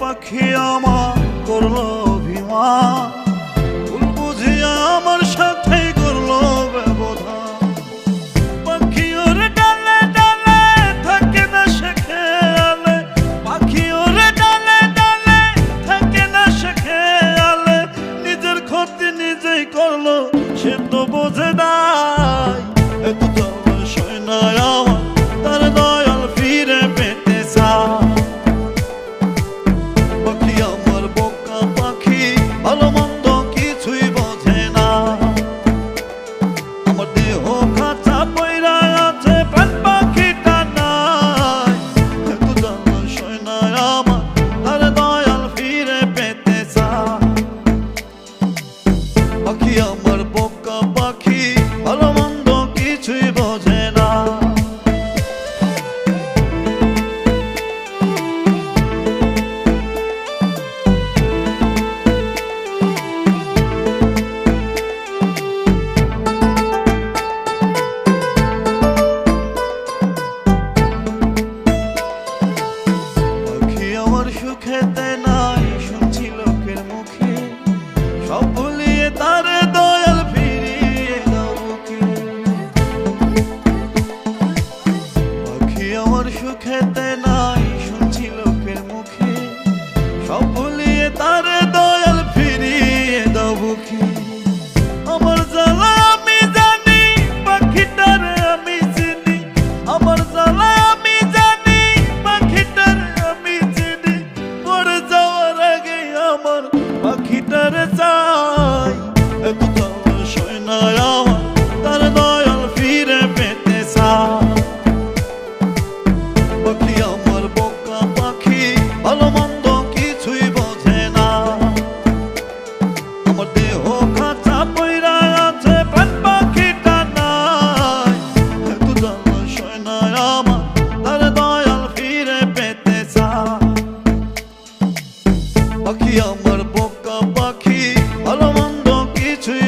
পাখি আমার করলো অভিমান, ভুল বুঝিয়া আমার সাথে করলো ব্যবধান। পাখি ওরে ডালে ডালে থাকে না সে খেয়ালে, পাখি ওরে ডালে ডালে থাকে না সে খেয়ালে, নিজের ক্ষতি নিজেই করলো সে তো বোঝে নাই। এত জলাশয় নাই আমার তার দয়াল ফিরে পেতে চায়। পাখি আমার বোকা পাখি ভালো মন্দ কিছুই বোঝে না, আমার দেহ খাঁচা পইরা আছে প্রাণ পাখিটা নাই। এত জলাশয় নাই আমার তার দয়াল ফিরে পেতে চায়। পাখি আমার বোকা পাখি ভালো মন্দ কিছুই বোঝে না। পাখি আমার সুখেতে নাই শুনছি লোকের মুখে, সব ভুলিয়ে তার দয়াল ফিরিয়ে দাও বুকে। পাখি আমার সুখেতে নাই শুনছি লোকের মুখে, সব ভুলিয়ে তার দয়াল ফিরিয়ে দাও বুকে। আমার জ্বালা আমি জানি পাখিটারে আমি চিনি, আমার জ্বালা আমি জানি পাখিটারে আমি চিনি, মরে যাওয়ার আগে আমার পাখিটারে চাই। এত জলাশয় নাই আমার তার দয়াল ফিরে পেতে চায়। পাখি আমার বোকা পাখি ভালো মন্দ কিছুই বোঝে না, আমার দেহ খাঁচা পইরা আছে প্রাণ পাখিটা নাই। এত জলাশয় নাই আমার তার দয়াল ফিরে পেতে চায়। পাখি আমার বোকা পাখি ভালো মন্দ কিছুই